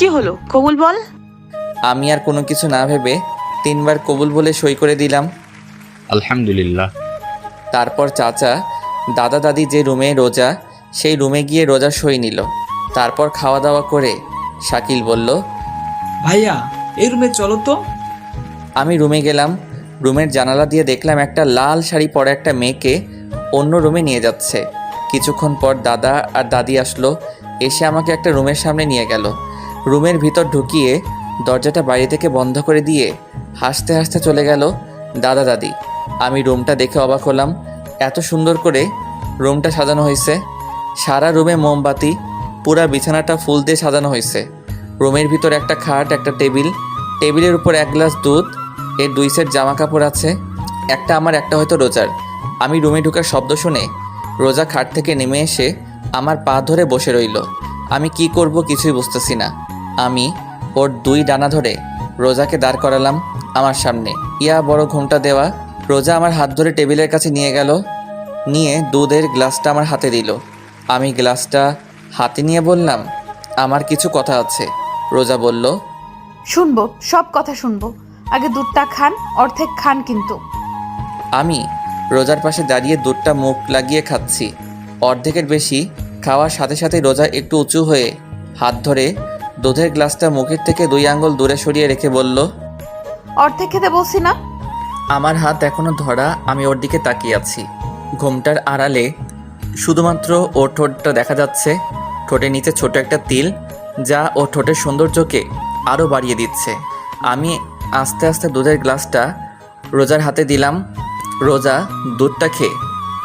কি হলো কবুল বল। আমি আর কোনো কিছু না ভেবে 3বার কবুল বলে সই করে দিলাম। আলহামদুলিল্লাহ। তারপর চাচা দাদা দাদি যে রুমে রোজা সেই রুমে গিয়ে রোজা সই নিল। তারপর খাওয়া দাওয়া করে শাকিল বলল, ভাইয়া এই রুমে চলো তো। আমি রুমে গেলাম। রুমের জানালা দিয়ে দেখলাম একটা লাল শাড়ি পরা একটা মেয়েকে অন্য রুমে নিয়ে যাচ্ছে। কিছুক্ষণ পর দাদা আর দাদি আসলো, এসে আমাকে একটা রুমের সামনে নিয়ে গেল। রুমের ভিতর ঢুকিয়ে দরজাটা বাইরে থেকে বন্ধ করে দিয়ে হাসতে হাসতে চলে গেল দাদা দাদি। আমি রুমটা দেখে অবাক হলাম, এত সুন্দর করে রুমটা সাজানো হয়েছে। সারা রুমে মোমবাতি, পুরা বিছানাটা ফুল দিয়ে সাজানো হয়েছে। রুমের ভিতর একটা খাট, একটা টেবিল, টেবিলের উপর 1 গ্লাস দুধ, এর 2 সেট জামা কাপড় আছে, একটা আমার একটা হয়তো রোজার। আমি রুমে ঢোকার শব্দ শুনে রোজা খাট থেকে নেমে এসে আমার পা ধরে বসে রইল। আমি কি করব কিছুই বুঝতেছি না। আমি ওর 2 ডানা ধরে রোজাকে দাঁড় করালাম আমার সামনে। ইয়া বড় ঘোমটা দেওয়া। রোজা আমার হাত ধরে টেবিলের কাছে নিয়ে গেল, নিয়ে দুধের গ্লাসটা আমার হাতে দিল। আমি গ্লাসটা হাতে নিয়ে বললাম, আমার কিছু কথা আছে। রোজা বলল, শুনবো, সব কথা শুনবো, আগে দুধটা খান, অর্ধেক খান কিন্তু। আমি রোজার পাশে দাঁড়িয়ে দুধটা মুখ লাগিয়ে খাচ্ছি। অর্ধেকের বেশি খাওয়ার সাথে সাথে রোজা একটু উঁচু হয়ে হাত ধরে দুধের গ্লাসটা মুখের থেকে 2 আঙ্গুল দূরে সরিয়ে রেখে বলল, অর্ধেক খেতে বলছি না। আমার হাত এখনো ধরা। আমি ওর দিকে তাকিয়ে আছি। ঘোমটার আড়ালে শুধুমাত্র ওর ঠোঁটটা দেখা যাচ্ছে। ঠোঁটের নিচে ছোট একটা তিল, যা ওর ঠোঁটের সৌন্দর্যকে আরও বাড়িয়ে দিচ্ছে। আমি আস্তে আস্তে দুধের গ্লাসটা রোজার হাতে দিলাম। রোজা দুধটা খেয়ে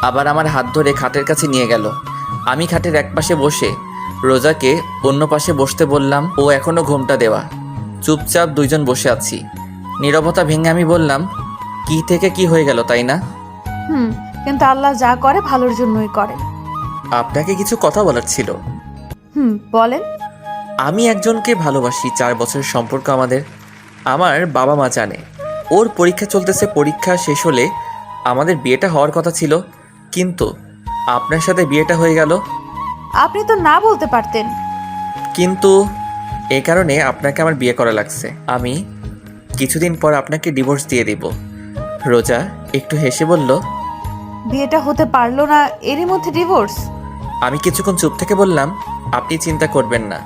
আবার আমার হাত ধরে খাটের কাছে নিয়ে গেল। আমি খাটের এক পাশে বসে রোজাকে অন্য পাশে বসতে বললাম। ও এখনও ঘোমটা দেওয়া। চুপচাপ 2 জন বসে আছি। নীরবতা ভেঙে আমি বললাম, কি থেকে কি হয়ে গেল, তাই না? কিন্তু আল্লাহ যা করে ভালোর জন্যই করে। আপনাকে কিছু কথা বলার ছিল। বলেন। আমি একজনকে ভালোবাসি। 4 বছরের সম্পর্ক আমাদের। আমার বাবা মা জানে। ওর পরীক্ষা চলতেছে, পরীক্ষা শেষ হলে আমাদের বিয়েটা হওয়ার কথা ছিল, কিন্তু আপনার সাথে বিয়েটা হয়ে গেল। আপনি তো না বলতে পারতেন। কিন্তু এই কারণে আপনাকে আমার বিয়ে করা লাগছে। আমি কিছুদিন পর আপনাকে ডিভোর্স দিয়ে দিব। রোজা একটু হেসে বলল, বিয়েটা হতে পারলো না, এরই মধ্যে ডিভোর্স? আমি কিছুক্ষণ চুপ থেকে বললাম, আপনি চিন্তা করবেন না,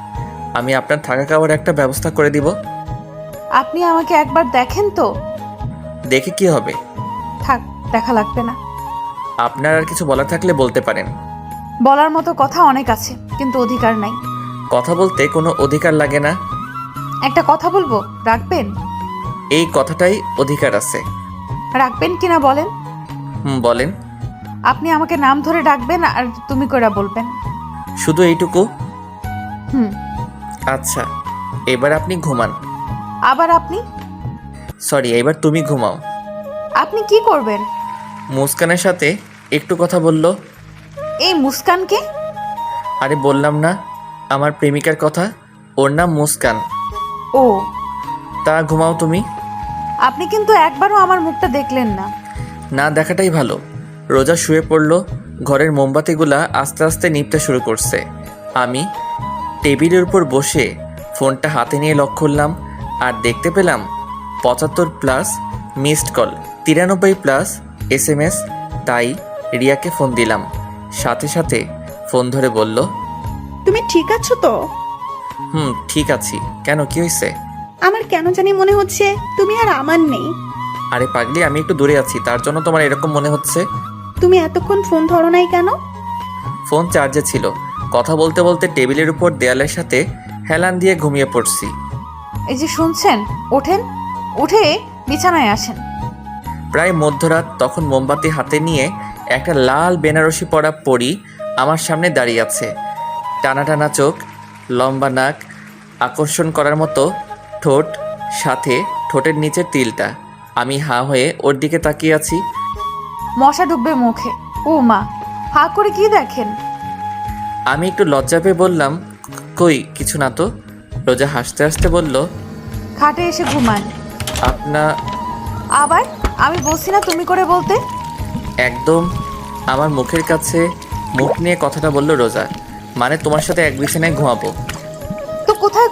আমি আপনার থাকা খাওয়ার একটা ব্যবস্থা করে দিব। আপনি আমাকে একবার দেখেন তো। দেখে কি হবে? থাক, দেখা লাগবে না। আপনার আর কিছু বলার থাকলে বলতে পারেন। বলার মতো কথা অনেক আছে, কিন্তু অধিকার নাই। কথা বলতে কোনো অধিকার লাগে না। একটা কথা বলবো, রাখবেন? এই কথাটাই অধিকার আছে। রাখবেন কিনা বলেন। বলেন। আপনি আমাকে নাম ধরে ডাকবেন আর তুমি করে বলবেন। শুধু এইটুকু? হুম। আচ্ছা, এবার আপনি ঘুমান। আবার আপনি? সরি, এবার তুমি ঘুমাও। আপনি কি করবেন? মুস্কানের সাথে একটু কথা বলল। এই মুস্কানকে? আরে বললাম না, আমার প্রেমিকার কথা। ওর নাম মুস্কান। ও। তা ঘুমাও তুমি। আপনি কিন্তু একবারও আমার মুখটা দেখলেন না। না দেখাটাই ভালো। রোজা শুয়ে পড়ল। ঘরের মোমবাতিগুলা আস্তে আস্তে নিভতে শুরু করছে। আমি টেবিলের উপর বসে ফোনটা হাতে নিয়ে লক করলাম, আর দেখতে পেলাম 75+ মিসড কল, 93+ SMS। তাই রিয়াকে ফোন দিলাম। সাথে সাথে ফোন ধরে বলল, তুমি ঠিক আছো তো? ঠিক আছি। কেন, কি হয়েছে? আমার কেন জানি মনে হচ্ছে তুমি আর আমার নেই। আরে পাগলি, আমি একটু দূরে আছি, তার জন্য তোমার এরকম মনে হচ্ছে। তুমি এতক্ষণ ফোন ধরো নাই কেন? ফোন চার্জে ছিল। কথা বলতে বলতে টেবিলের উপর দেয়ালের সাথে হেলান দিয়ে ঘুমিয়ে পড়ছি। এই যে শুনছেন, ওঠেন, উঠে বিছানায় আসেন। প্রায় মধ্যরাত। তখন মোমবাতি হাতে নিয়ে একটা লাল বেনারসি পরা পরী আমার সামনে দাঁড়িয়ে আছে। টানা টানা চোখ, লম্বা নাক, আকর্ষণ করার মতো ঠোঁট, সাথে ঠোঁটের নিচের তিলটা। আমি হাঁ হয়ে ওর দিকে তাকিয়ে আছি। মশা ঢুকবে মুখে। ও মা, হা করে কি দেখেন? আমি একটু লজ্জা পেয়ে বললাম, কই কিছু না তো। রোজা হাসতে হাসতে বলল, খাটে এসে ঘুমান। আবার আমি বলছি না তুমি করে বলতে? একদম আমার মুখের কাছে মুখ নিয়ে কথাটা বলল রোজা। মানে তোমার সাথে এক বিছানায় ঘুমাবো। তো কোথায়